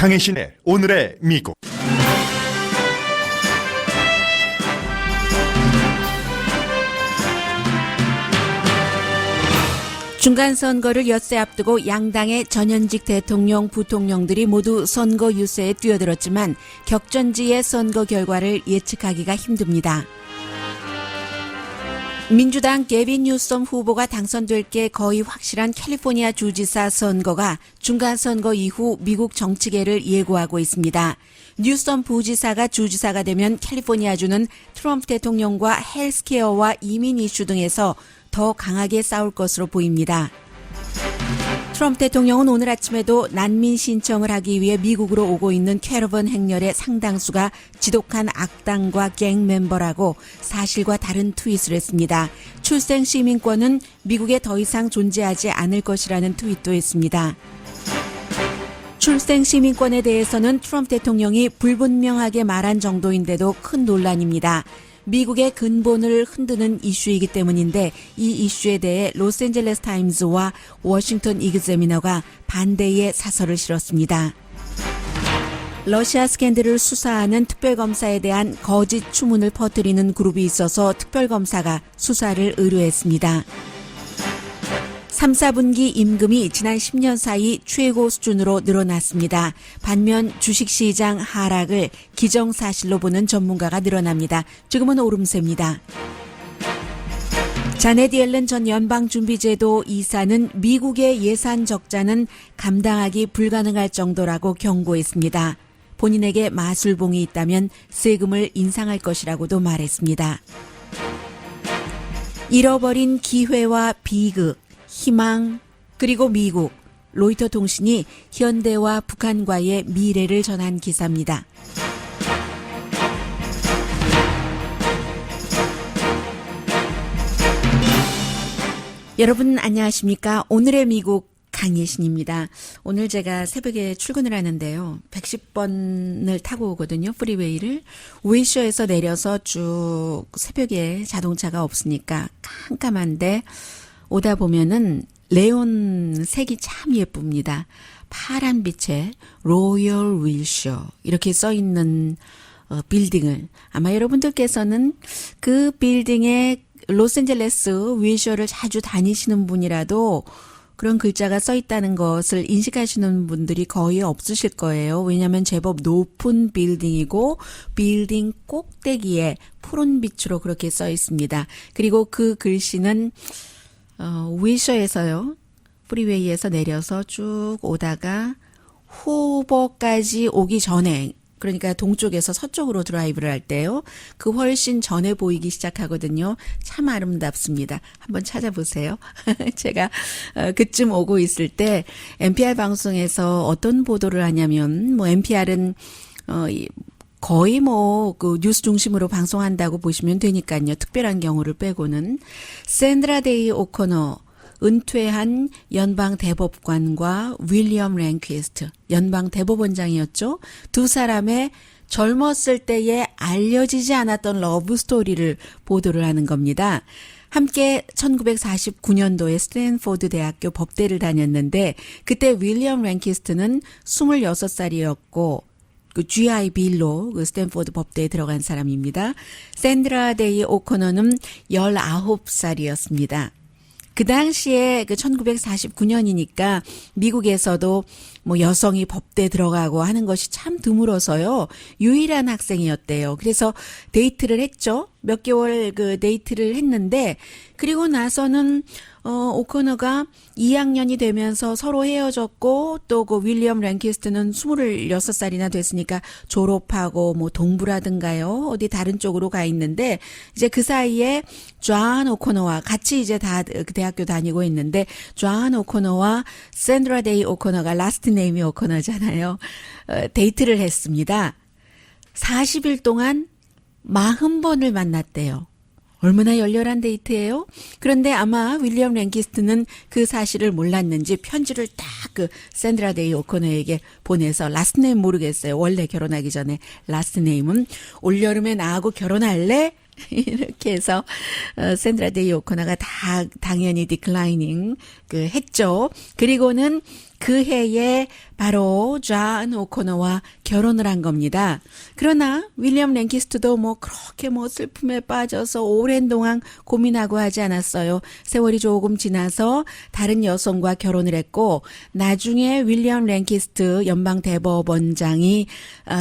강혜신의 오늘의 미국. 중간선거를 엿새 앞두고 양당의 전현직 대통령, 부통령들이 모두 선거 유세에 뛰어들었지만 격전지의 선거 결과를 예측하기가 힘듭니다. 민주당 게빈 뉴섬 후보가 당선될 게 거의 확실한 캘리포니아 주지사 선거가 중간선거 이후 미국 정치계를 예고하고 있습니다. 뉴섬 부지사가 주지사가 되면 캘리포니아주는 트럼프 대통령과 헬스케어와 이민 이슈 등에서 더 강하게 싸울 것으로 보입니다. 트럼프 대통령은 오늘 아침에도 난민 신청을 하기 위해 미국으로 오고 있는 캐러밴 행렬의 상당수가 지독한 악당과 갱 멤버라고 사실과 다른 트윗을 했습니다. 출생 시민권은 미국에 더 이상 존재하지 않을 것이라는 트윗도 했습니다. 출생 시민권에 대해서는 트럼프 대통령이 불분명하게 말한 정도인데도 큰 논란입니다. 미국의 근본을 흔드는 이슈이기 때문인데 이 이슈에 대해 로스앤젤레스 타임즈와 워싱턴 이그제미너가 반대의 사설을 실었습니다. 러시아 스캔들을 수사하는 특별검사에 대한 거짓 추문을 퍼뜨리는 그룹이 있어서 특별검사가 수사를 의뢰했습니다. 3, 4분기 임금이 지난 10년 사이 최고 수준으로 늘어났습니다. 반면 주식시장 하락을 기정사실로 보는 전문가가 늘어납니다. 지금은 오름세입니다. 자넷 옐런 전 연방준비제도 이사는 미국의 예산 적자는 감당하기 불가능할 정도라고 경고했습니다. 본인에게 마술봉이 있다면 세금을 인상할 것이라고도 말했습니다. 잃어버린 기회와 비극, 희망, 그리고 미국, 로이터 통신이 현대와 북한과의 미래를 전한 기사입니다. 여러분 안녕하십니까? 오늘의 미국 강예신입니다. 오늘 제가 새벽에 출근을 하는데요. 110번을 타고 오거든요. 프리웨이를. 웨이셔에서 내려서 쭉 새벽에 자동차가 없으니까 깜깜한데 오다 보면은 레온 색이 참 예쁩니다. 파란 빛에 로열 윌셔 이렇게 써 있는 빌딩을 아마 여러분들께서는 그 빌딩에 로스앤젤레스 윌셔를 자주 다니시는 분이라도 그런 글자가 써 있다는 것을 인식하시는 분들이 거의 없으실 거예요. 왜냐하면 제법 높은 빌딩이고 빌딩 꼭대기에 푸른 빛으로 그렇게 써 있습니다. 그리고 그 글씨는 윌셔에서요. 프리웨이에서 내려서 쭉 오다가 후보까지 오기 전에 그러니까 동쪽에서 서쪽으로 드라이브를 할 때요. 그 훨씬 전에 보이기 시작하거든요. 참 아름답습니다. 한번 찾아보세요. 제가 그쯤 오고 있을 때 NPR 방송에서 어떤 보도를 하냐면 NPR은 거의 그 뉴스 중심으로 방송한다고 보시면 되니까요. 특별한 경우를 빼고는 샌드라 데이 오코너 은퇴한 연방 대법관과 윌리엄 랭퀴스트 연방 대법원장이었죠. 두 사람의 젊었을 때에 알려지지 않았던 러브 스토리를 보도를 하는 겁니다. 함께 1949년도에 스탠포드 대학교 법대를 다녔는데 그때 윌리엄 랭퀴스트는 26살이었고 그 GI 빌로 그 스탠포드 법대에 들어간 사람입니다. 샌드라 데이 오코너는 19살이었습니다. 그 당시에 그 1949년이니까 미국에서도 여성이 법대 들어가고 하는 것이 참 드물어서요. 유일한 학생이었대요. 그래서 데이트를 했죠. 몇 개월 그 데이트를 했는데 그리고 나서는 오코너가 2학년이 되면서 서로 헤어졌고 또 그 윌리엄 랭키스트는 26살이나 됐으니까 졸업하고 동부라든가요. 어디 다른 쪽으로 가 있는데 이제 그 사이에 존 오코너와 같이 이제 다 그 대학교 다니고 있는데 존 오코너와 샌드라 데이 오코너가 라스트 네임이 오코너잖아요. 데이트를 했습니다. 40일 동안 40번을 만났대요. 얼마나 열렬한 데이트예요? 그런데 아마 윌리엄 랭키스트는 그 사실을 몰랐는지 편지를 딱 그 샌드라 데이 오코너에게 보내서 라스트 네임 모르겠어요. 원래 결혼하기 전에 라스트 네임은 올여름에 나하고 결혼할래? 이렇게 해서 샌드라 데이 오코너가 다 당연히 디클라이닝 했죠. 그리고는 그 해에 바로 존 오코너와 결혼을 한 겁니다. 그러나 윌리엄 랭키스트도 뭐 그렇게 뭐 슬픔에 빠져서 오랜 동안 고민하고 하지 않았어요. 세월이 조금 지나서 다른 여성과 결혼을 했고 나중에 윌리엄 랭키스트 연방 대법원장이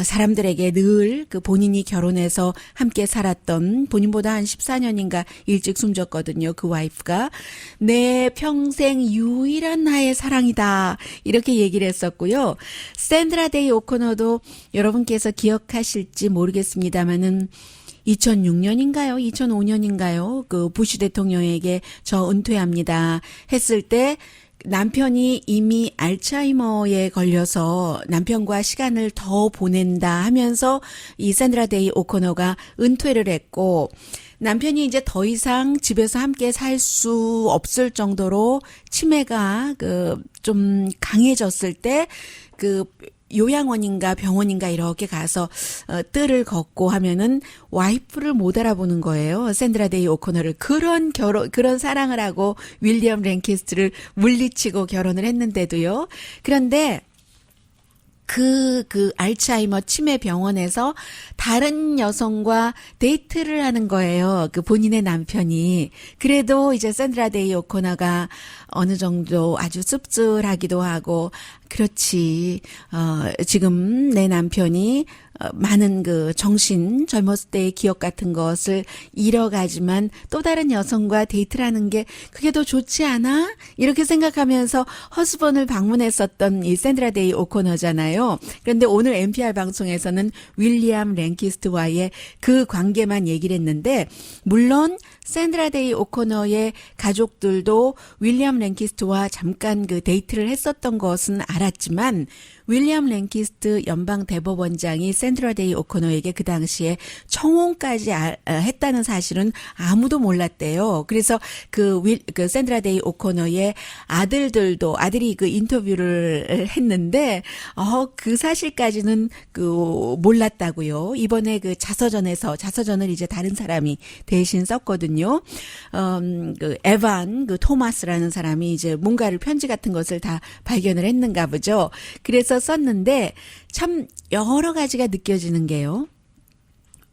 사람들에게 늘 그 본인이 결혼해서 함께 살았던 본인보다 한 14년인가 일찍 숨졌거든요. 그 와이프가 내 평생 유일한 나의 사랑이다. 이렇게 얘기를 했었고요. 샌드라 데이 오코너도 여러분께서 기억하실지 모르겠습니다만은 2006년인가요? 2005년인가요? 그 부시 대통령에게 저 은퇴합니다 했을 때 남편이 이미 알츠하이머에 걸려서 남편과 시간을 더 보낸다 하면서 이 샌드라 데이 오코너가 은퇴를 했고 남편이 이제 더 이상 집에서 함께 살 수 없을 정도로 치매가 좀 강해졌을 때 요양원인가 병원인가 이렇게 가서 뜰을 걷고 하면은 와이프를 못 알아보는 거예요. 샌드라 데이 오코너를 그런 사랑을 하고 윌리엄 랭키스트를 물리치고 결혼을 했는데도요. 그런데 그 알츠하이머 치매 병원에서 다른 여성과 데이트를 하는 거예요. 그 본인의 남편이. 그래도 이제 샌드라 데이 오코너가 어느 정도 아주 씁쓸하기도 하고, 그렇지, 지금 내 남편이 많은 젊었을 때의 기억 같은 것을 잃어가지만 또 다른 여성과 데이트를 하는 게 그게 더 좋지 않아? 이렇게 생각하면서 허스번을 방문했었던 이 샌드라 데이 오코너잖아요. 그런데 오늘 NPR 방송에서는 윌리엄 랭키스트와의 그 관계만 얘기를 했는데, 물론 샌드라 데이 오코너의 가족들도 윌리엄 랭키스트와 잠깐 데이트를 했었던 것은 알았지만 윌리엄 랭키스트 연방 대법원장이 샌드라 데이 오코너에게 그 당시에 청혼까지 했다는 사실은 아무도 몰랐대요. 그래서 그 샌드라 데이 오코너의 아들이 인터뷰를 했는데 그 사실까지는 몰랐다고요. 이번에 자서전을 이제 다른 사람이 대신 썼거든요. 에반 토마스라는 사람이 이제 뭔가를 편지 같은 것을 다 발견을 했는가 보죠. 그래서 썼는데 참 여러 가지가 느껴지는 게요.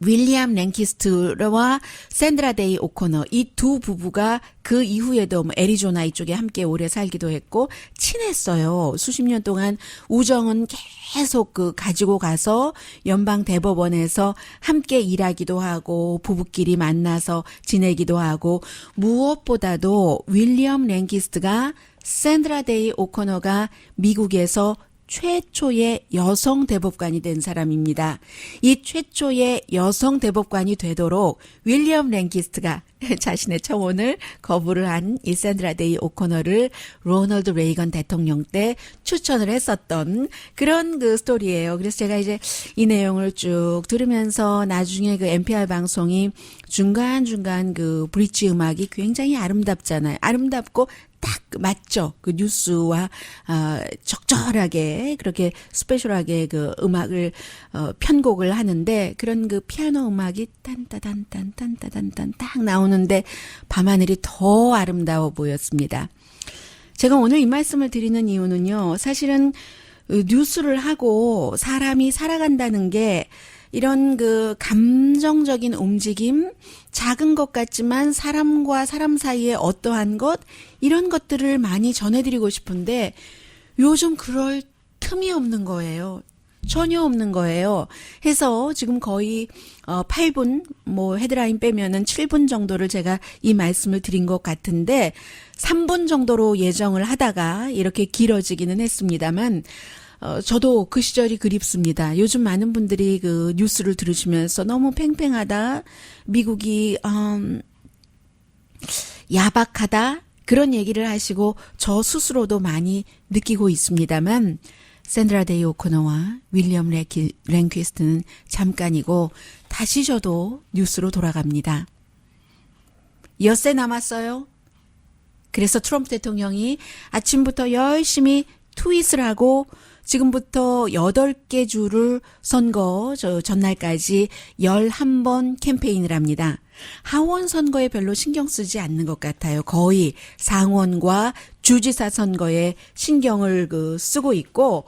윌리엄 랭키스트와 샌드라 데이 오코너 이 두 부부가 그 이후에도 애리조나 이쪽에 함께 오래 살기도 했고 친했어요. 수십 년 동안 우정은 계속 가지고 가서 연방 대법원에서 함께 일하기도 하고 부부끼리 만나서 지내기도 하고 무엇보다도 윌리엄 랭키스트가 샌드라 데이 오코너가 미국에서 최초의 여성 대법관이 된 사람입니다. 이 최초의 여성 대법관이 되도록 윌리엄 랭키스트가 자신의 청혼을 거부를 한 이 샌드라 데이 오코너를 로널드 레이건 대통령 때 추천을 했었던 그런 스토리예요. 그래서 제가 이제 이 내용을 쭉 들으면서 나중에 NPR 방송이 중간중간 브릿지 음악이 굉장히 아름답잖아요. 아름답고 딱 맞죠. 뉴스와 적절하게 그렇게 스페셜하게 음악을 편곡을 하는데 그런 피아노 음악이 딴따단딴 딱 나오는데 밤하늘이 더 아름다워 보였습니다. 제가 오늘 이 말씀을 드리는 이유는요. 사실은 뉴스를 하고 사람이 살아간다는 게 이런 감정적인 움직임, 작은 것 같지만 사람과 사람 사이에 어떠한 것, 이런 것들을 많이 전해드리고 싶은데 요즘 그럴 틈이 없는 거예요. 전혀 없는 거예요. 해서 지금 거의 8분, 헤드라인 빼면은 7분 정도를 제가 이 말씀을 드린 것 같은데 3분 정도로 예정을 하다가 이렇게 길어지기는 했습니다만 저도 그 시절이 그립습니다. 요즘 많은 분들이 뉴스를 들으시면서 너무 팽팽하다, 미국이 야박하다 그런 얘기를 하시고 저 스스로도 많이 느끼고 있습니다만 샌드라 데이 오코너와 윌리엄 랭키스트는 잠깐이고 다시 저도 뉴스로 돌아갑니다. 엿새 남았어요. 그래서 트럼프 대통령이 아침부터 열심히 트윗을 하고 지금부터 8개 주를 선거 전날까지 11번 캠페인을 합니다. 하원 선거에 별로 신경 쓰지 않는 것 같아요. 거의 상원과 주지사 선거에 신경을 쓰고 있고,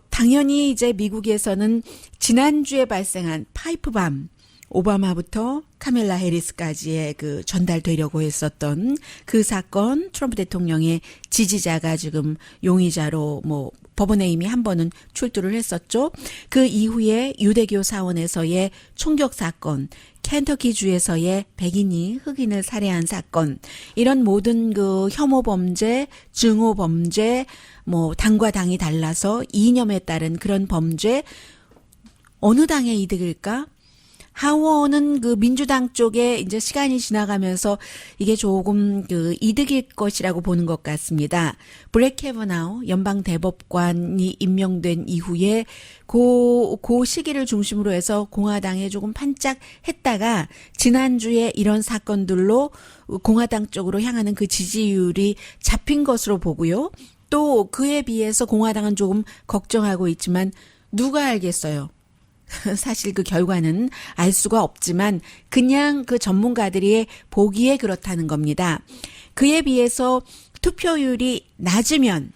당연히 이제 미국에서는 지난주에 발생한 파이프밤, 오바마부터 카멜라 해리스까지의 전달되려고 했었던 그 사건, 트럼프 대통령의 지지자가 지금 용의자로 법원에 이미 한 번은 출두를 했었죠. 그 이후에 유대교 사원에서의 총격 사건, 켄터키 주에서의 백인이 흑인을 살해한 사건, 이런 모든 혐오 범죄, 증오 범죄, 당과 당이 달라서 이념에 따른 그런 범죄, 어느 당의 이득일까? 하원은 민주당 쪽에 이제 시간이 지나가면서 이게 조금 이득일 것이라고 보는 것 같습니다. 브렛 캐버나우 연방 대법관이 임명된 이후에 그 시기를 중심으로 해서 공화당에 조금 반짝했다가 지난주에 이런 사건들로 공화당 쪽으로 향하는 그 지지율이 잡힌 것으로 보고요. 또 그에 비해서 공화당은 조금 걱정하고 있지만 누가 알겠어요. 사실 그 결과는 알 수가 없지만 그냥 전문가들이 보기에 그렇다는 겁니다. 그에 비해서 투표율이 낮으면,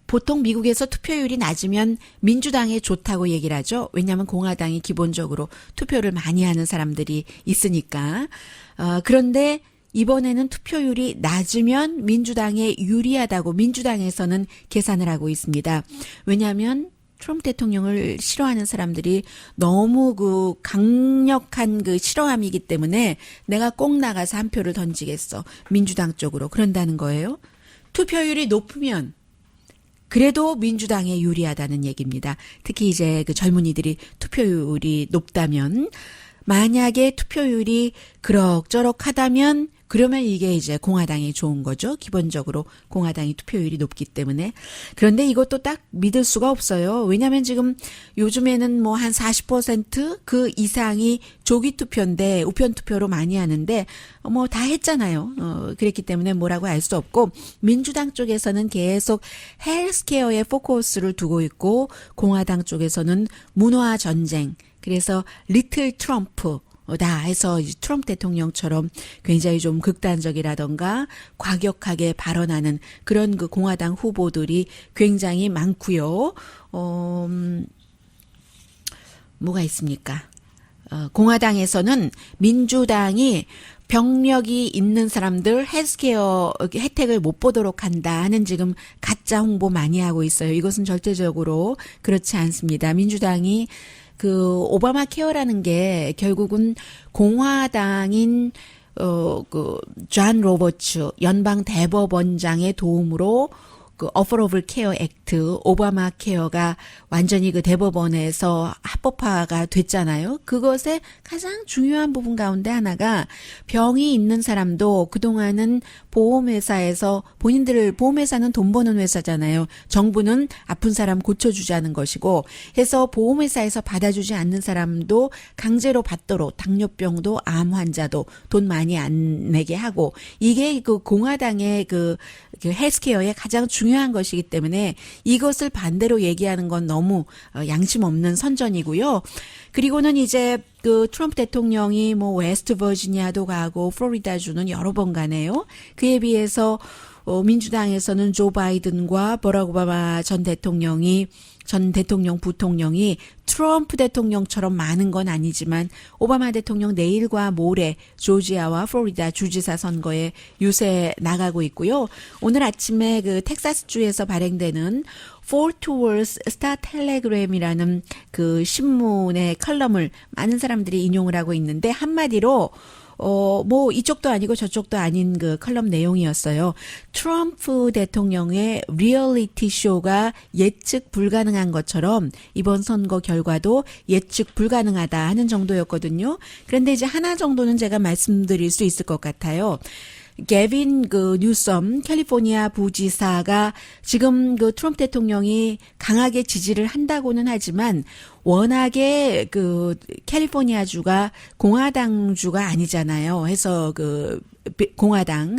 보통 미국에서 투표율이 낮으면 민주당에 좋다고 얘기를 하죠. 왜냐하면 공화당이 기본적으로 투표를 많이 하는 사람들이 있으니까. 그런데 이번에는 투표율이 낮으면 민주당에 유리하다고 민주당에서는 계산을 하고 있습니다. 왜냐하면 트럼프 대통령을 싫어하는 사람들이 너무 강력한 싫어함이기 때문에 내가 꼭 나가서 한 표를 던지겠어. 민주당 쪽으로. 그런다는 거예요. 투표율이 높으면 그래도 민주당에 유리하다는 얘기입니다. 특히 이제 젊은이들이 투표율이 높다면, 만약에 투표율이 그럭저럭 하다면 그러면 이게 이제 공화당이 좋은 거죠. 기본적으로 공화당이 투표율이 높기 때문에. 그런데 이것도 딱 믿을 수가 없어요. 왜냐하면 지금 요즘에는 한 40% 그 이상이 조기 투표인데 우편 투표로 많이 하는데 다 했잖아요. 그랬기 때문에 뭐라고 할 수 없고, 민주당 쪽에서는 계속 헬스케어에 포커스를 두고 있고 공화당 쪽에서는 문화 전쟁, 그래서 리틀 트럼프 다 해서 트럼프 대통령처럼 굉장히 좀 극단적이라던가 과격하게 발언하는 그런 공화당 후보들이 굉장히 많고요. 뭐가 있습니까? 공화당에서는 민주당이 병력이 있는 사람들 헬스케어 혜택을 못 보도록 한다 하는 지금 가짜 홍보 많이 하고 있어요. 이것은 절대적으로 그렇지 않습니다. 민주당이 오바마 케어라는 게 결국은 공화당인 존 로버츠 연방 대법원장의 도움으로 어포러블 케어 액트, 오바마 케어가 완전히 대법원에서 합법화가 됐잖아요. 그것의 가장 중요한 부분 가운데 하나가, 병이 있는 사람도 그동안은 보험회사에서 보험회사는 돈 버는 회사잖아요. 정부는 아픈 사람 고쳐주자는 것이고, 해서 보험회사에서 받아주지 않는 사람도 강제로 받도록, 당뇨병도 암 환자도 돈 많이 안 내게 하고, 이게 공화당의 헬스케어의 가장 중요한 것이기 때문에 이것을 반대로 얘기하는 건 너무 양심 없는 선전이고요. 그리고는 이제 트럼프 대통령이 웨스트 버지니아도 가고 플로리다주는 여러 번 가네요. 그에 비해서 민주당에서는 조 바이든과 버락 오바마 전 대통령 부통령이 트럼프 대통령처럼 많은 건 아니지만 오바마 대통령 내일과 모레 조지아와 플로리다 주지사 선거에 유세 나가고 있고요. 오늘 아침에 텍사스주에서 발행되는 Fort Worth Star Telegram이라는 신문의 컬럼을 많은 사람들이 인용을 하고 있는데, 한마디로 이쪽도 아니고 저쪽도 아닌 컬럼 내용이었어요. 트럼프 대통령의 리얼리티 쇼가 예측 불가능한 것처럼 이번 선거 결과도 예측 불가능하다 하는 정도였거든요. 그런데 이제 하나 정도는 제가 말씀드릴 수 있을 것 같아요. 게빈 뉴섬 캘리포니아 부지사가 지금 트럼프 대통령이 강하게 지지를 한다고는 하지만 워낙에 캘리포니아주가 공화당주가 아니잖아요. 해서 공화당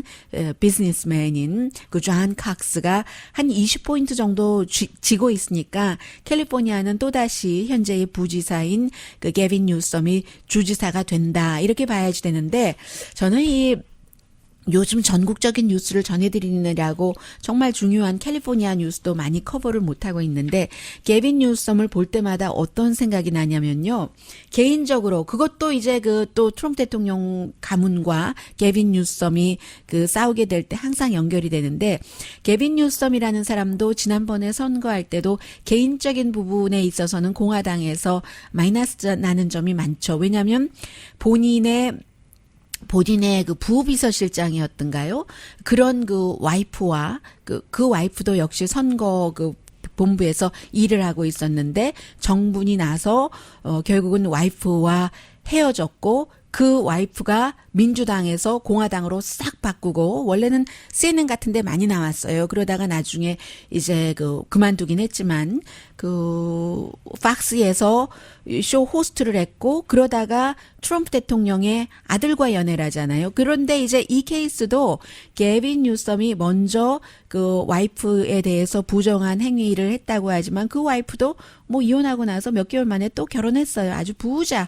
비즈니스맨인 존 칵스가 한 20포인트 정도 지고 있으니까 캘리포니아는 또다시 현재의 부지사인 게빈 뉴섬이 주지사가 된다, 이렇게 봐야지 되는데, 저는 이 요즘 전국적인 뉴스를 전해드리느라고 정말 중요한 캘리포니아 뉴스도 많이 커버를 못하고 있는데 게빈 뉴섬을 볼 때마다 어떤 생각이 나냐면요. 개인적으로 그것도 이제 그 또 트럼프 대통령 가문과 게빈 뉴섬이 그 싸우게 될 때 항상 연결이 되는데 게빈 뉴섬이라는 사람도 지난번에 선거할 때도 개인적인 부분에 있어서는 공화당에서 마이너스 나는 점이 많죠. 왜냐하면 본인의 그 부비서실장이었던가요? 그런 그 와이프와 그 와이프도 역시 선거 그 본부에서 일을 하고 있었는데 정분이 나서 결국은 와이프와 헤어졌고 그 와이프가 민주당에서 공화당으로 싹 바꾸고 원래는 CNN 같은 데 많이 나왔어요. 그러다가 나중에 이제 그만두긴 했지만 그 팍스에서 쇼 호스트를 했고 그러다가 트럼프 대통령의 아들과 연애를 하잖아요. 그런데 이제 이 케이스도 게빈 뉴섬이 먼저 그 와이프에 대해서 부정한 행위를 했다고 하지만 그 와이프도 뭐 이혼하고 나서 몇 개월 만에 또 결혼했어요. 아주 부자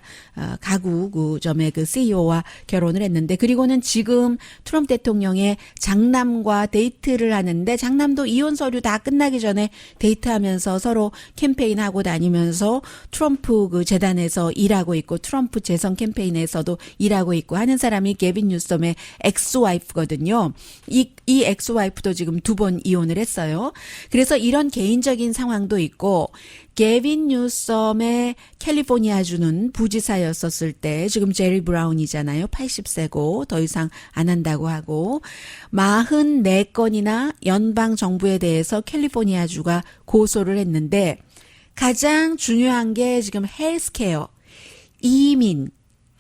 가구 점의 그 CEO와 결혼을 했는데 그리고는 지금 트럼프 대통령의 장남과 데이트를 하는데 장남도 이혼 서류 다 끝나기 전에 데이트하면서 서로 캠페인하고 다니면서 트럼프 그 재단에서 일하고 있고 트럼프 재선 캠페인에서도 일하고 있고 하는 사람이 게빈 뉴섬의 엑스와이프거든요. 이 엑스와이프도 지금 2번 이혼을 했어요. 그래서 이런 개인적인 상황도 있고 게빈 뉴섬의 캘리포니아주는 부지사였었을 때 지금 제리 브라운이잖아요. 80세고 더 이상 안 한다고 하고 44건이나 연방 정부에 대해서 캘리포니아주가 고소를 했는데 가장 중요한 게 지금 헬스케어, 이민,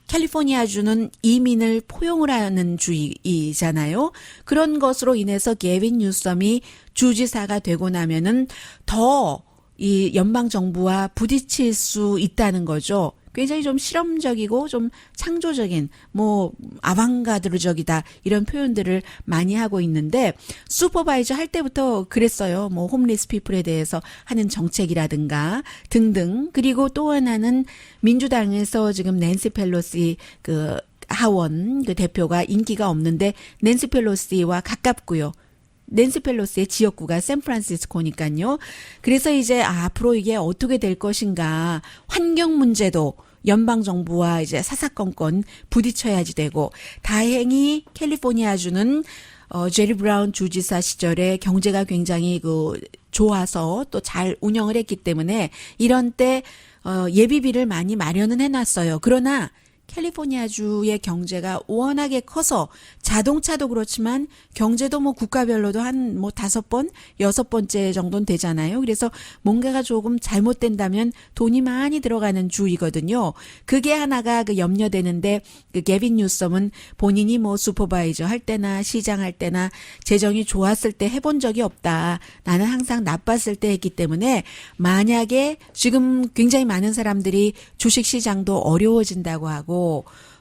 캘리포니아주는 이민을 포용을 하는 주이잖아요. 그런 것으로 인해서 게빈 뉴섬이 주지사가 되고 나면은 더 이 연방 정부와 부딪힐 수 있다는 거죠. 굉장히 좀 실험적이고 좀 창조적인 뭐 아방가드르적이다 이런 표현들을 많이 하고 있는데 슈퍼바이저 할 때부터 그랬어요. 뭐 홈리스 피플에 대해서 하는 정책이라든가 등등. 그리고 또 하나는 민주당에서 지금 낸시 펠로시 그 하원 그 대표가 인기가 없는데 낸시 펠로시와 가깝고요. 낸시 펠로시의 지역구가 샌프란시스코니까요. 그래서 이제 앞으로 이게 어떻게 될 것인가. 환경 문제도 연방 정부와 이제 사사건건 부딪혀야지 되고 다행히 캘리포니아주는 제리 브라운 주지사 시절에 경제가 굉장히 그 좋아서 또 잘 운영을 했기 때문에 이런 때 예비비를 많이 마련은 해놨어요. 그러나 캘리포니아주의 경제가 워낙에 커서 자동차도 그렇지만 경제도 뭐 국가별로도 한 뭐 5번, 6번째 정도는 되잖아요. 그래서 뭔가가 조금 잘못된다면 돈이 많이 들어가는 주이거든요. 그게 하나가 그 염려되는데 그 게빈 뉴섬은 본인이 뭐 슈퍼바이저 할 때나 시장 할 때나 재정이 좋았을 때 해본 적이 없다. 나는 항상 나빴을 때 했기 때문에 만약에 지금 굉장히 많은 사람들이 주식시장도 어려워진다고 하고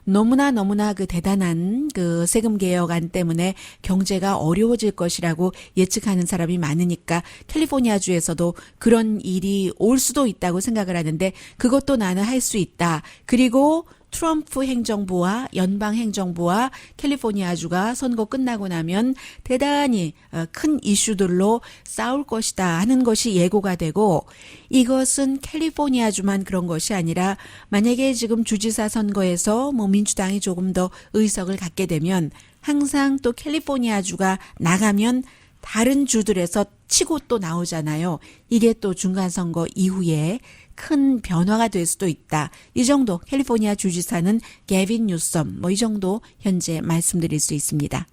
너무나 그 대단한 그 세금 개혁안 때문에 경제가 어려워질 것이라고 예측하는 사람이 많으니까 캘리포니아주에서도 그런 일이 올 수도 있다고 생각을 하는데 그것도 나는 할 수 있다. 그리고 트럼프 행정부와 연방 행정부와 캘리포니아주가 선거 끝나고 나면 대단히 큰 이슈들로 싸울 것이다 하는 것이 예고가 되고 이것은 캘리포니아주만 그런 것이 아니라 만약에 지금 주지사 선거에서 뭐 민주당이 조금 더 의석을 갖게 되면 항상 또 캘리포니아주가 나가면 다른 주들에서 치고 또 나오잖아요. 이게 또 중간선거 이후에 큰 변화가 될 수도 있다. 이 정도 캘리포니아 주지사는 게빈 뉴섬 뭐 이 정도 현재 말씀드릴 수 있습니다.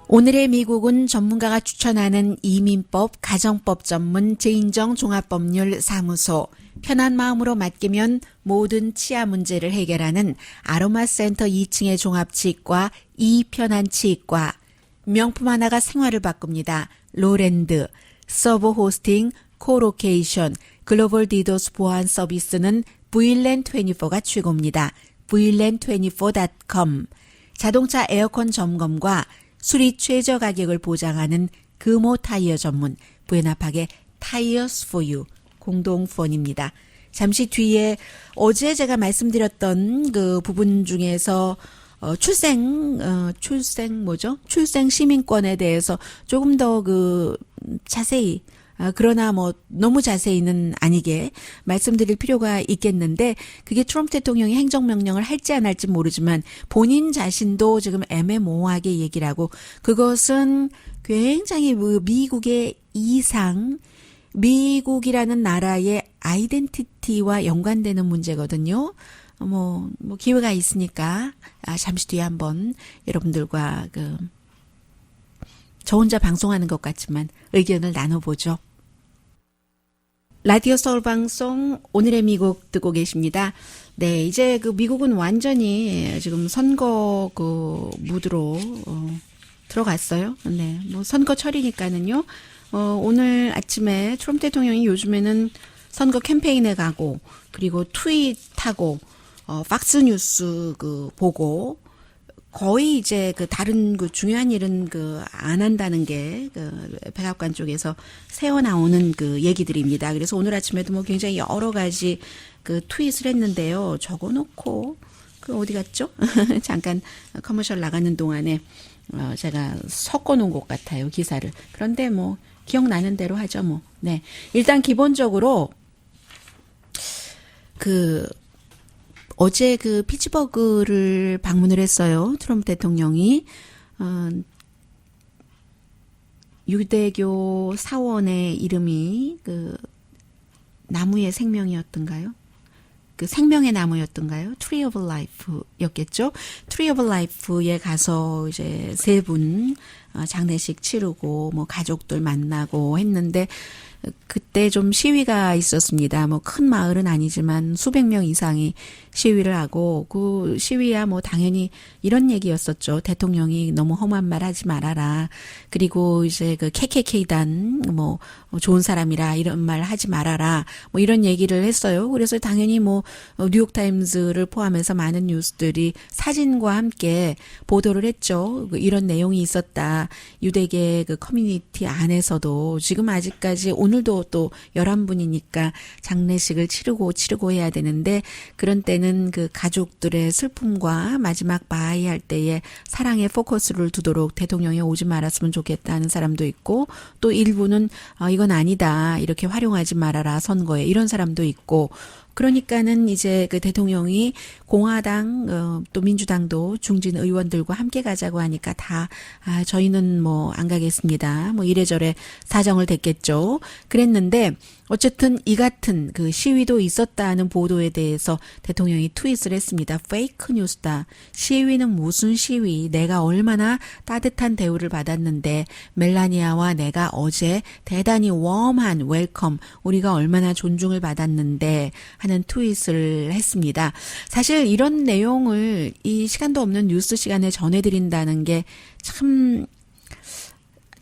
오늘의 미국은 전문가가 추천하는 이민법, 가정법 전문 재인정 종합법률 사무소. 편한 마음으로 맡기면 모든 치아 문제를 해결하는 아로마 센터 2층의 종합치과 이편한 치과. 명품 하나가 생활을 바꿉니다. 로랜드, 서버 호스팅, 코로케이션, 글로벌 디도스 보안 서비스는 VLAN24가 최고입니다. VLAN24.com. 자동차 에어컨 점검과 수리 최저 가격을 보장하는 금호 타이어 전문 부에나팍의 타이어스 포유 공동폰입니다. 잠시 뒤에 어제 제가 말씀드렸던 그 부분 중에서 출생 시민권에 대해서 조금 더 그 자세히 그러나 뭐 너무 자세히는 아니게 말씀드릴 필요가 있겠는데 그게 트럼프 대통령이 행정명령을 할지 안 할지 모르지만 본인 자신도 지금 애매모호하게 얘기를 하고 그것은 굉장히 미국의 이상 미국이라는 나라의 아이덴티티와 연관되는 문제거든요. 뭐 기회가 있으니까 잠시 뒤에 한번 여러분들과 저 혼자 방송하는 것 같지만 의견을 나눠보죠. 라디오 서울 방송 오늘의 미국 듣고 계십니다. 네, 이제 미국은 완전히 지금 선거 무드로 들어갔어요. 네, 뭐 선거철이니까는요. 오늘 아침에 트럼프 대통령이 요즘에는 선거 캠페인에 가고 그리고 트윗하고 팍스뉴스 보고 거의 이제 다른 중요한 일은 안 한다는 게 백악관 쪽에서 새어 나오는 얘기들입니다. 그래서 오늘 아침에도 뭐 굉장히 여러 가지 트윗을 했는데요. 적어 놓고 어디 갔죠? 잠깐 커머셜 나가는 동안에 제가 섞어 놓은 것 같아요, 기사를. 그런데 뭐 기억나는 대로 하죠, 뭐. 네. 일단 기본적으로 어제 피츠버그를 방문을 했어요. 트럼프 대통령이. 유대교 사원의 이름이 나무의 생명이었던가요? 생명의 나무였던가요? Tree of Life였겠죠? Tree of Life에 가서 이제 세 분 장례식 치르고 뭐 가족들 만나고 했는데 그때 좀 시위가 있었습니다. 뭐 큰 마을은 아니지만 수백 명 이상이 시위를 하고 그 시위야 뭐 당연히 이런 얘기였었죠. 대통령이 너무 험한 말 하지 말아라. 그리고 이제 KKK단 뭐 좋은 사람이라 이런 말 하지 말아라. 뭐 이런 얘기를 했어요. 그래서 당연히 뭐 뉴욕타임즈를 포함해서 많은 뉴스들이 사진과 함께 보도를 했죠. 이런 내용이 있었다. 유대계 커뮤니티 안에서도 지금 아직까지 오늘도 또 11분이니까 장례식을 치르고 해야 되는데 그런 때는 가족들의 슬픔과 마지막 바이 할 때에 사랑에 포커스를 두도록 대통령이 오지 말았으면 좋겠다는 사람도 있고 또 일부는 이건 아니다. 이렇게 활용하지 말아라 선거에 이런 사람도 있고 그러니까는 이제 대통령이 공화당 또 민주당도 중진 의원들과 함께 가자고 하니까 다 저희는 뭐 안 가겠습니다. 뭐 이래저래 사정을 댔겠죠. 그랬는데 어쨌든 이 같은 시위도 있었다는 보도에 대해서 대통령이 트윗을 했습니다. 페이크 뉴스다. 시위는 무슨 시위? 내가 얼마나 따뜻한 대우를 받았는데 멜라니아와 내가 어제 대단히 웜한 웰컴 우리가 얼마나 존중을 받았는데 하는 트윗을 했습니다. 사실 이런 내용을 이 시간도 없는 뉴스 시간에 전해드린다는 게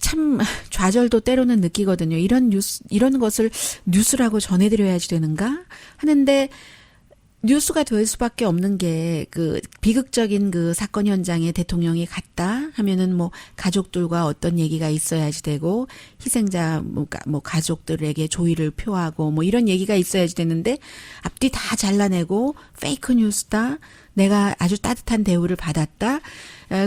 참 좌절도 때로는 느끼거든요. 이런 것을 뉴스라고 전해드려야지 되는가 하는데 뉴스가 될 수밖에 없는 게 비극적인 사건 현장에 대통령이 갔다 하면은 뭐 가족들과 어떤 얘기가 있어야지 되고 희생자 뭐 가족들에게 조의를 표하고 뭐 이런 얘기가 있어야지 되는데 앞뒤 다 잘라내고 페이크 뉴스다. 내가 아주 따뜻한 대우를 받았다.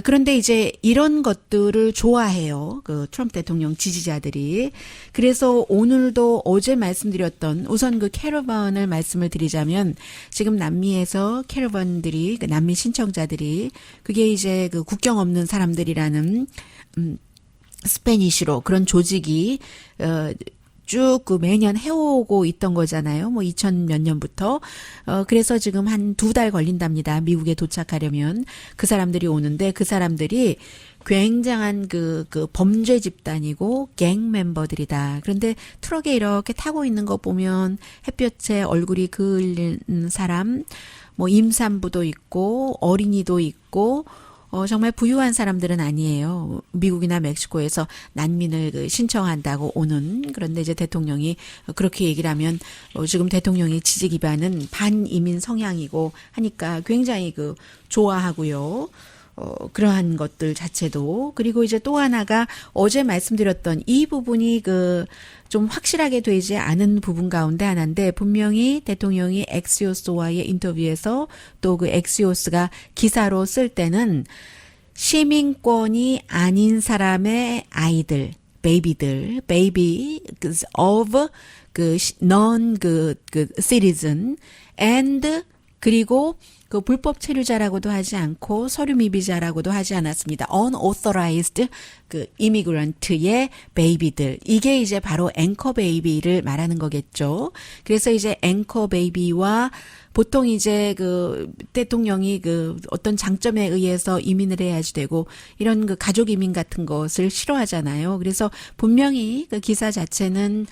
그런데 이제 이런 것들을 좋아해요. 트럼프 대통령 지지자들이. 그래서 오늘도 어제 말씀드렸던 우선 캐러반을 말씀을 드리자면 지금 남미에서 캐러반들이 난민 신청자들이 그게 이제 국경 없는 사람들이라는 스페니쉬로 그런 조직이 쭉 매년 해오고 있던 거잖아요. 뭐 2000 몇 년부터. 그래서 지금 한 2달 걸린답니다. 미국에 도착하려면. 그 사람들이 오는데 그 사람들이 굉장한 범죄 집단이고 갱 멤버들이다. 그런데 트럭에 이렇게 타고 있는 거 보면 햇볕에 얼굴이 그을린 사람, 뭐 임산부도 있고 어린이도 있고 정말 부유한 사람들은 아니에요. 미국이나 멕시코에서 난민을 신청한다고 오는. 그런데 이제 대통령이 그렇게 얘기를 하면 지금 대통령의 지지 기반은 반이민 성향이고 하니까 굉장히 좋아하고요. 그러한 것들 자체도. 그리고 이제 또 하나가 어제 말씀드렸던 이 부분이 좀 확실하게 되지 않은 부분 가운데 하나인데, 분명히 대통령이 엑시오스와의 인터뷰에서 또 그 엑시오스가 기사로 쓸 때는 시민권이 아닌 사람의 아이들, 베이비들, baby of non citizen and 그리고 그 불법 체류자라고도 하지 않고 서류 미비자라고도 하지 않았습니다. unauthorized immigrant의 베이비들. 이게 이제 바로 앵커 베이비를 말하는 거겠죠. 그래서 이제 앵커 베이비와 보통 이제 대통령이 어떤 장점에 의해서 이민을 해야지 되고 이런 가족 이민 같은 것을 싫어하잖아요. 그래서 분명히 그 기사 자체는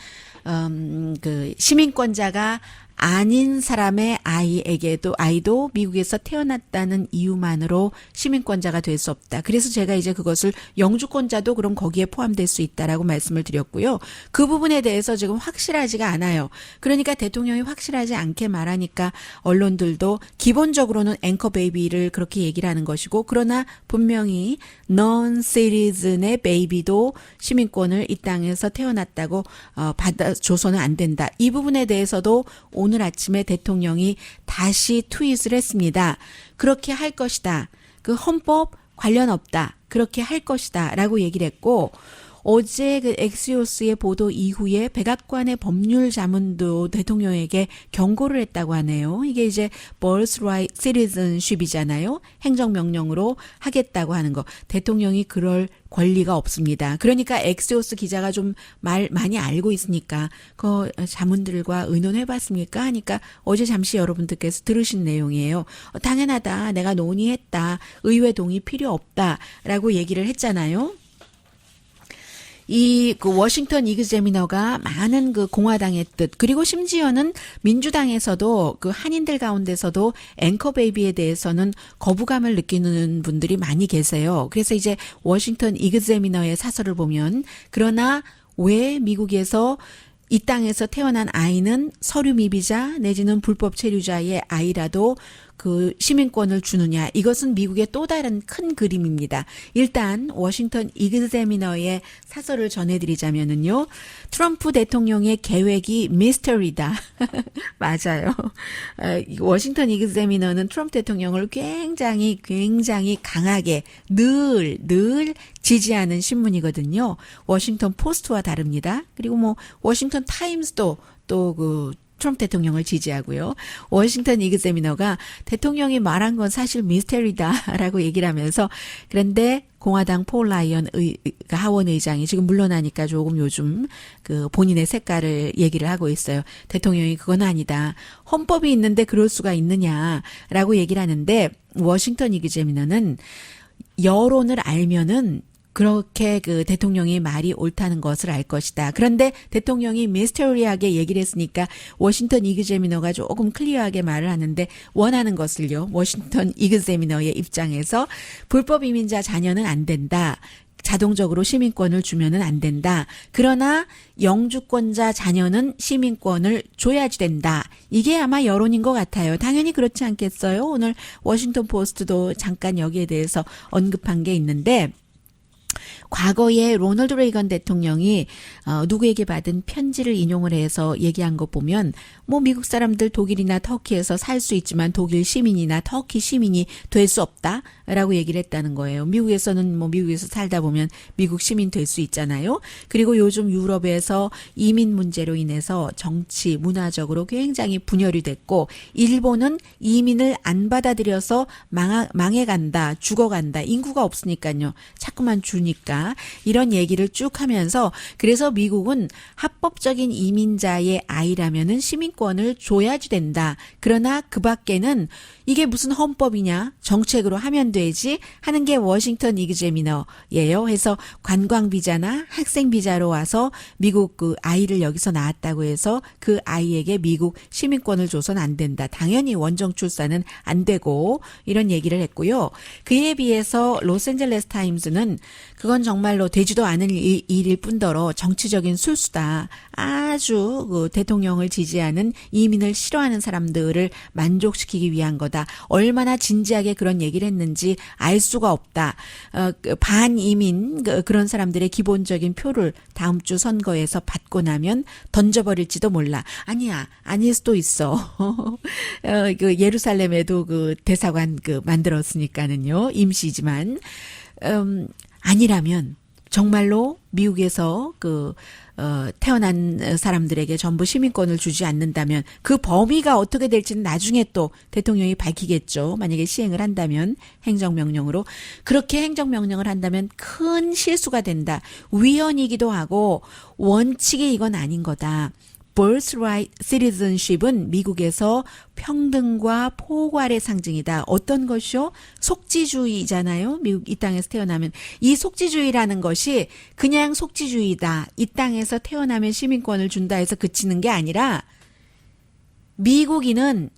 시민권자가 아닌 사람의 아이도 미국에서 태어났다는 이유만으로 시민권자가 될 수 없다. 그래서 제가 이제 그것을 영주권자도 그럼 거기에 포함될 수 있다라고 말씀을 드렸고요. 그 부분에 대해서 지금 확실하지가 않아요. 그러니까 대통령이 확실하지 않게 말하니까 언론들도 기본적으로는 앵커 베이비를 그렇게 얘기를 하는 것이고, 그러나 분명히 non-citizen의 베이비도 시민권을 이 땅에서 태어났다고 받아줘서는 안 된다. 이 부분에 대해서도 오늘 아침에 대통령이 다시 트윗을 했습니다. 그렇게 할 것이다. 그 헌법 관련 없다. 그렇게 할 것이다. 라고 얘기를 했고, 어제 엑시오스의 보도 이후에 백악관의 법률 자문도 대통령에게 경고를 했다고 하네요. 이게 이제 birthright citizenship이잖아요. 행정명령으로 하겠다고 하는 거. 대통령이 그럴 권리가 없습니다. 그러니까 엑시오스 기자가 좀 말 많이 알고 있으니까 그 자문들과 의논해봤습니까? 하니까 어제 잠시 여러분들께서 들으신 내용이에요. 당연하다. 내가 논의했다. 의회 동의 필요 없다라고 얘기를 했잖아요. 워싱턴 이그제미너가 많은 공화당의 뜻, 그리고 심지어는 민주당에서도 한인들 가운데서도 앵커 베이비에 대해서는 거부감을 느끼는 분들이 많이 계세요. 그래서 이제 워싱턴 이그제미너의 사설을 보면, 그러나 왜 미국에서 이 땅에서 태어난 아이는 서류 미비자 내지는 불법 체류자의 아이라도 시민권을 주느냐. 이것은 미국의 또 다른 큰 그림입니다. 일단 워싱턴 이그제미너의 사설을 전해드리자면은요. 트럼프 대통령의 계획이 미스터리다. 맞아요. 워싱턴 이그제미너는 트럼프 대통령을 굉장히 강하게 늘 지지하는 신문이거든요. 워싱턴 포스트와 다릅니다. 그리고 워싱턴 타임스도 또 트럼프 대통령을 지지하고요. 워싱턴 이그제미너가 대통령이 말한 건 사실 미스테리다라고 얘기를 하면서, 그런데 공화당 폴 라이언 하원 의장이 지금 물러나니까 조금 요즘 본인의 색깔을 얘기를 하고 있어요. 대통령이 그건 아니다. 헌법이 있는데 그럴 수가 있느냐라고 얘기를 하는데, 워싱턴 이그제미너는 여론을 알면은 그렇게 대통령이 말이 옳다는 것을 알 것이다. 그런데 대통령이 미스터리하게 얘기를 했으니까 워싱턴 이그제미너가 조금 클리어하게 말을 하는데, 원하는 것을요. 워싱턴 이그제미너의 입장에서 불법 이민자 자녀는 안 된다. 자동적으로 시민권을 주면은 안 된다. 그러나 영주권자 자녀는 시민권을 줘야지 된다. 이게 아마 여론인 것 같아요. 당연히 그렇지 않겠어요? 오늘 워싱턴 포스트도 잠깐 여기에 대해서 언급한 게 있는데, 과거에 로널드 레이건 대통령이 누구에게 받은 편지를 인용을 해서 얘기한 거 보면, 미국 사람들 독일이나 터키에서 살 수 있지만 독일 시민이나 터키 시민이 될 수 없다라고 얘기를 했다는 거예요. 미국에서는 미국에서 살다 보면 미국 시민 될 수 있잖아요. 그리고 요즘 유럽에서 이민 문제로 인해서 정치, 문화적으로 굉장히 분열이 됐고, 일본은 이민을 안 받아들여서 망해간다, 죽어간다, 인구가 없으니까요. 자꾸만 주니까, 이런 얘기를 쭉 하면서, 그래서 미국은 합법적인 이민자의 아이라면은 시민권을 줘야지 된다. 그러나 그 밖에는 이게 무슨 헌법이냐, 정책으로 하면 되지 하는 게 워싱턴 이그제미너예요. 해서 관광 비자나 학생 비자로 와서 미국 아이를 여기서 낳았다고 해서 그 아이에게 미국 시민권을 줘서는 안 된다. 당연히 원정 출산은 안 되고, 이런 얘기를 했고요. 그에 비해서 로스앤젤레스 타임즈는 그건 정말로 되지도 않은 일일 뿐더러 정치적인 술수다. 아주 그 대통령을 지지하는 이민을 싫어하는 사람들을 만족시키기 위한 거다. 얼마나 진지하게 그런 얘기를 했는지 알 수가 없다. 반이민 그런 사람들의 기본적인 표를 다음 주 선거에서 받고 나면 던져버릴지도 몰라. 아니야, 아닐 수도 있어. 그 예루살렘에도 그 대사관 그 만들었으니까는요. 임시지만 아니라면 정말로 미국에서 태어난 사람들에게 전부 시민권을 주지 않는다면 그 범위가 어떻게 될지는 나중에 또 대통령이 밝히겠죠. 만약에 시행을 한다면 행정명령으로. 그렇게 행정명령을 한다면 큰 실수가 된다. 위헌이기도 하고 원칙이 이건 아닌 거다. birthright citizenship은 미국에서 평등과 포괄의 상징이다. 어떤 것이요? 속지주의잖아요. 미국 이 땅에서 태어나면. 이 속지주의라는 것이 그냥 속지주의다. 이 땅에서 태어나면 시민권을 준다 해서 그치는 게 아니라 미국인은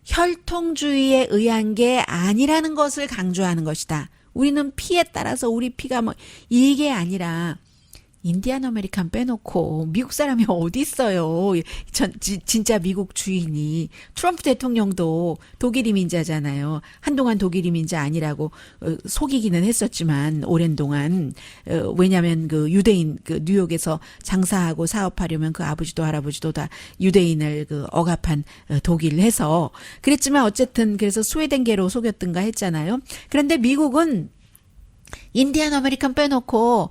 혈통주의에 의한 게 아니라는 것을 강조하는 것이다. 우리는 피에 따라서 우리 피가 뭐 이게 아니라 인디안 아메리칸 빼놓고 미국 사람이 어디 있어요. 진짜 미국 주인이. 트럼프 대통령도 독일 이민자잖아요. 한동안 독일 이민자 아니라고 속이기는 했었지만 오랜 동안 왜냐하면 그 유대인 그 뉴욕에서 장사하고 사업하려면 그 아버지도 할아버지도 다 유대인을 그 억압한 독일을 해서 그랬지만 어쨌든 그래서 스웨덴계로 속였든가 했잖아요. 그런데 미국은 인디안 아메리칸 빼놓고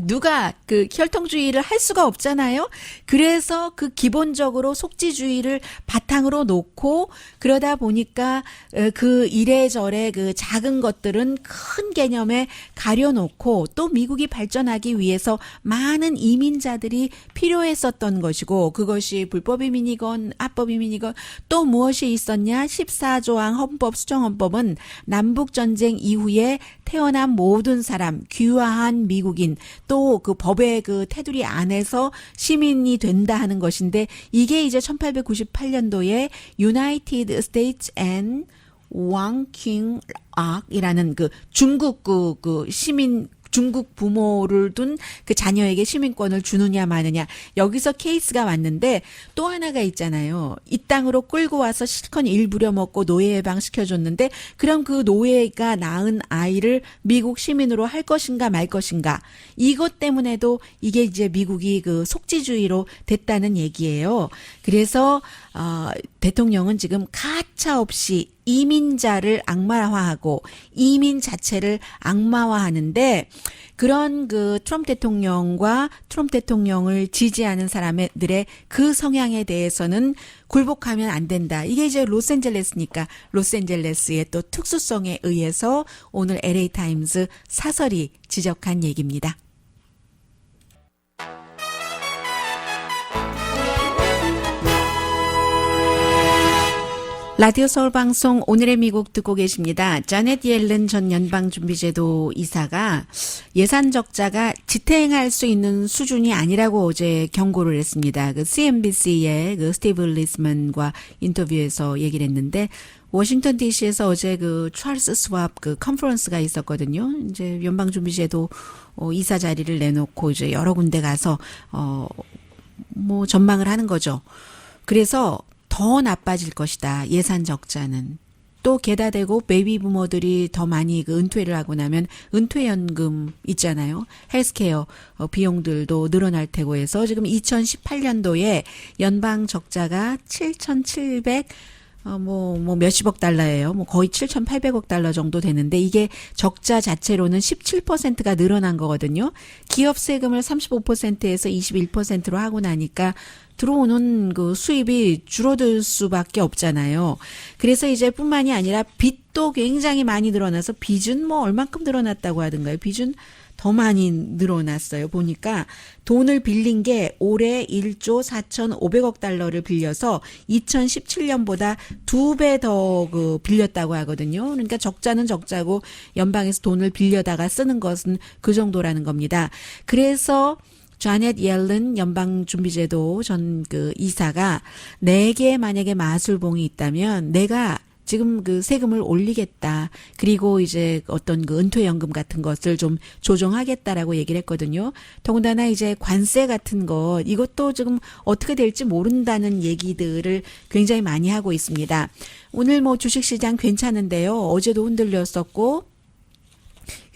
누가 그 혈통주의를 할 수가 없잖아요. 그래서 그 기본적으로 속지주의를 바탕으로 놓고 그러다 보니까 그 이래저래 그 작은 것들은 큰 개념에 가려놓고 또 미국이 발전하기 위해서 많은 이민자들이 필요했었던 것이고 그것이 불법 이민이건 합법 이민이건 또 무엇이 있었냐? 14조항 헌법 수정헌법은 남북전쟁 이후에 태어난 모든 사람 귀화한 미국인 또 그 법의 그 테두리 안에서 시민이 된다 하는 것인데 이게 이제 1898년도에 United States and Wang King Act이라는 그 중국 그 시민 중국 부모를 둔 그 자녀에게 시민권을 주느냐 마느냐 여기서 케이스가 왔는데 또 하나가 있잖아요. 이 땅으로 끌고 와서 실컷 일 부려먹고 노예 해방시켜줬는데 그럼 그 노예가 낳은 아이를 미국 시민으로 할 것인가 말 것인가 이것 때문에도 이게 이제 미국이 그 속지주의로 됐다는 얘기예요. 그래서 대통령은 지금 가차없이 이민자를 악마화하고 이민 자체를 악마화하는데 그런 그 트럼프 대통령과 트럼프 대통령을 지지하는 사람들의 그 성향에 대해서는 굴복하면 안 된다. 이게 이제 로스앤젤레스니까 로스앤젤레스의 또 특수성에 의해서 오늘 LA 타임스 사설이 지적한 얘기입니다. 라디오 서울 방송 오늘의 미국 듣고 계십니다. 자넷 옐런 전 연방준비제도 이사가 예산 적자가 지탱할 수 있는 수준이 아니라고 어제 경고를 했습니다. 그 CNBC의 그 스티브 리스먼과 인터뷰에서 얘기를 했는데 워싱턴 DC에서 어제 그 찰스 스왑 그 컨퍼런스가 있었거든요. 이제 연방준비제도 이사 자리를 내놓고 이제 여러 군데 가서 뭐 전망을 하는 거죠. 그래서 더 나빠질 것이다. 예산 적자는. 또 게다 대고 베이비 부모들이 더 많이 그 은퇴를 하고 나면 은퇴연금 있잖아요. 헬스케어 비용들도 늘어날 테고 해서 지금 2018년도에 연방 적자가 7,700 뭐 몇십억 달러예요. 뭐 거의 7,800억 달러 정도 되는데 이게 적자 자체로는 17%가 늘어난 거거든요. 기업 세금을 35%에서 21%로 하고 나니까 들어오는 그 수입이 줄어들 수밖에 없잖아요. 그래서 이제 뿐만이 아니라 빚도 굉장히 많이 늘어나서 빚은 뭐 얼만큼 늘어났다고 하던가요? 빚은 더 많이 늘어났어요. 보니까 돈을 빌린 게 올해 1조 4,500억 달러를 빌려서 2017년보다 2배 더 그 빌렸다고 하거든요. 그러니까 적자는 적자고 연방에서 돈을 빌려다가 쓰는 것은 그 정도라는 겁니다. 그래서 자넷 옐런 연방준비제도 전 그 이사가 내게 만약에 마술봉이 있다면 내가 지금 그 세금을 올리겠다. 그리고 이제 어떤 그 은퇴연금 같은 것을 좀 조정하겠다라고 얘기를 했거든요. 더군다나 이제 관세 같은 것 이것도 지금 어떻게 될지 모른다는 얘기들을 굉장히 많이 하고 있습니다. 오늘 뭐 주식시장 괜찮은데요. 어제도 흔들렸었고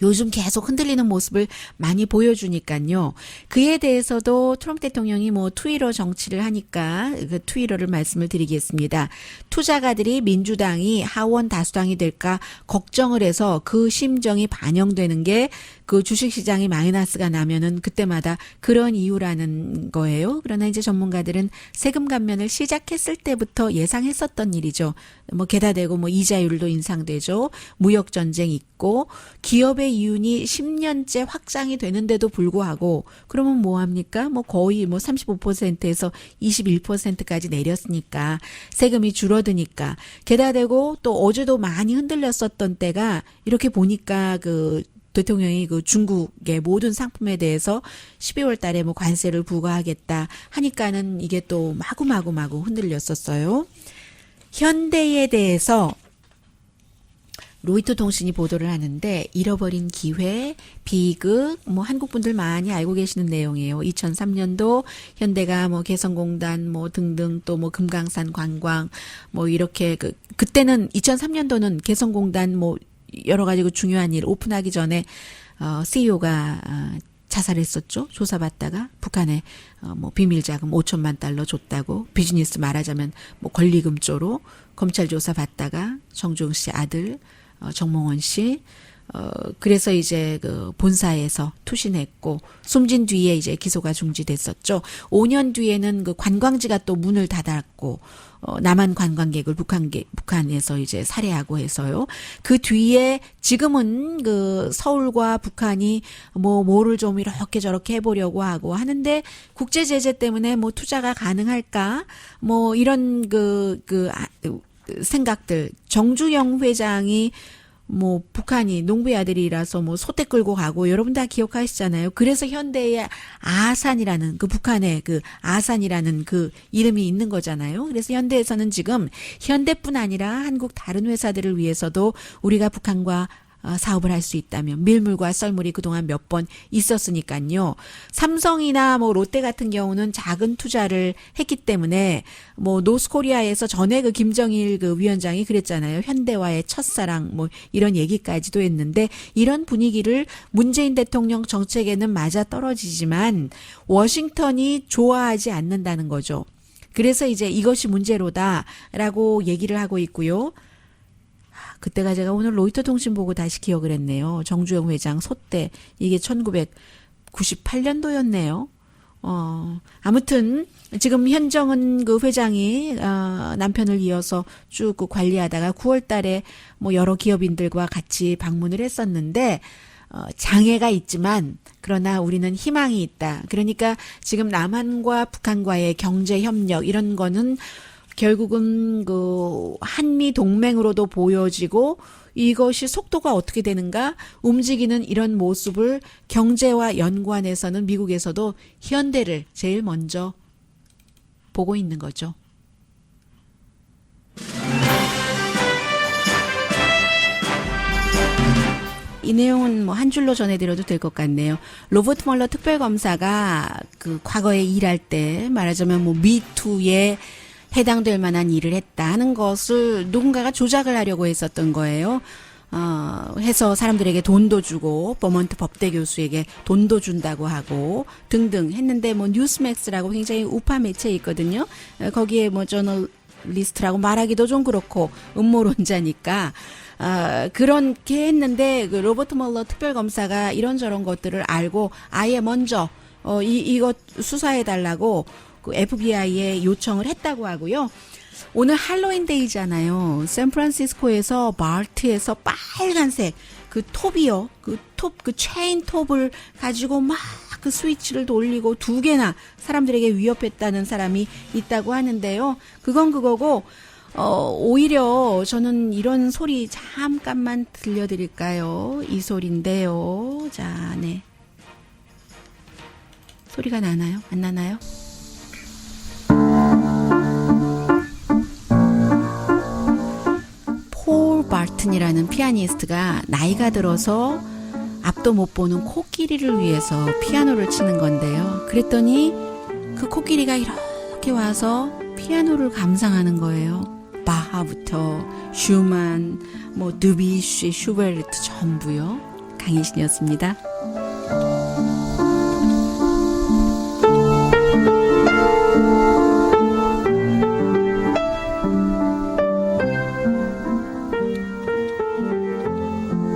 요즘 계속 흔들리는 모습을 많이 보여주니까요. 그에 대해서도 트럼프 대통령이 뭐 트위터 정치를 하니까 그 트위터를 말씀을 드리겠습니다. 투자가들이 민주당이 하원 다수당이 될까 걱정을 해서 그 심정이 반영되는 게 그 주식시장이 마이너스가 나면은 그때마다 그런 이유라는 거예요. 그러나 이제 전문가들은 세금 감면을 시작했을 때부터 예상했었던 일이죠. 뭐 게다 대고 뭐 이자율도 인상되죠. 무역 전쟁 있고 기업의 이윤이 10년째 확장이 되는데도 불구하고 그러면 뭐 합니까? 뭐 거의 뭐 35%에서 21%까지 내렸으니까 세금이 줄어드니까 게다 대고 또 어제도 많이 흔들렸었던 때가 이렇게 보니까 그 대통령이 그 중국의 모든 상품에 대해서 12월 달에 뭐 관세를 부과하겠다 하니까는 이게 또 마구 흔들렸었어요. 현대에 대해서 로이터 통신이 보도를 하는데 잃어버린 기회, 비극, 뭐 한국 분들 많이 알고 계시는 내용이에요. 2003년도 현대가 뭐 개성공단 뭐 등등 또 뭐 금강산 관광 뭐 이렇게 그때는 2003년도는 개성공단 뭐 여러 가지 그 중요한 일 오픈하기 전에 CEO가 자살했었죠. 조사받다가 북한에 뭐 비밀 자금 5천만 달러 줬다고 비즈니스 말하자면 뭐 권리금 쪼로 검찰 조사 받다가 정주영 씨 아들 정몽원 씨 그래서 이제 그 본사에서 투신했고 숨진 뒤에 이제 기소가 중지됐었죠. 5년 뒤에는 그 관광지가 또 문을 닫았고 남한 관광객을 북한에서 이제 살해하고 해서요. 그 뒤에 지금은 그 서울과 북한이 뭐를 좀 이렇게 저렇게 해보려고 하고 하는데 국제 제재 때문에 뭐 투자가 가능할까? 뭐 이런 생각들. 정주영 회장이 뭐 북한이 농부의 아들이라서 뭐 소떼 끌고 가고 여러분 다 기억하시잖아요. 그래서 현대의 아산이라는 그 북한의 그 아산이라는 그 이름이 있는 거잖아요. 그래서 현대에서는 지금 현대뿐 아니라 한국 다른 회사들을 위해서도 우리가 북한과 사업을 할 수 있다면 밀물과 썰물이 그동안 몇 번 있었으니까요. 삼성이나 뭐 롯데 같은 경우는 작은 투자를 했기 때문에 뭐 노스코리아에서 전에 그 김정일 그 위원장이 그랬잖아요. 현대와의 첫사랑 뭐 이런 얘기까지도 했는데 이런 분위기를 문재인 대통령 정책에는 맞아 떨어지지만 워싱턴이 좋아하지 않는다는 거죠. 그래서 이제 이것이 문제로다라고 얘기를 하고 있고요. 그때가 제가 오늘 로이터 통신 보고 다시 기억을 했네요. 정주영 회장 소떼 이게 1998년도였네요. 아무튼 지금 현정은 그 회장이 남편을 이어서 쭉 관리하다가 9월 달에 뭐 여러 기업인들과 같이 방문을 했었는데 장애가 있지만 그러나 우리는 희망이 있다. 그러니까 지금 남한과 북한과의 경제 협력 이런 거는 결국은 그 한미 동맹으로도 보여지고 이것이 속도가 어떻게 되는가 움직이는 이런 모습을 경제와 연관해서는 미국에서도 현대를 제일 먼저 보고 있는 거죠. 이 내용은 뭐 한 줄로 전해드려도 될 것 같네요. 로버트 멀러 특별검사가 그 과거에 일할 때 말하자면 뭐 미투에 해당될 만한 일을 했다 하는 것을 누군가가 조작을 하려고 했었던 거예요. 해서 사람들에게 돈도 주고 버먼트 법대 교수에게 돈도 준다고 하고 등등 했는데 뭐 뉴스맥스라고 굉장히 우파 매체에 있거든요. 거기에 뭐 저널리스트라고 말하기도 좀 그렇고 음모론자니까 그렇게 했는데 그 로버트 멀러 특별검사가 이런저런 것들을 알고 아예 먼저 이것 수사해 달라고 그 FBI에 요청을 했다고 하고요. 오늘 할로윈 데이잖아요. 샌프란시스코에서 마트에서 빨간색 그 톱이요. 그 체인 톱을 가지고 막 그 스위치를 돌리고 2개나 사람들에게 위협했다는 사람이 있다고 하는데요. 그건 그거고 오히려 저는 이런 소리 잠깐만 들려드릴까요? 이 소리인데요. 자, 네. 소리가 나나요? 안 나나요? 마르튼이라는 피아니스트가 나이가 들어서 앞도 못 보는 코끼리를 위해서 피아노를 치는 건데요. 그랬더니 그 코끼리가 이렇게 와서 피아노를 감상하는 거예요. 바하부터 슈만, 뭐 드뷔시, 슈베르트 전부요. 강희신이었습니다.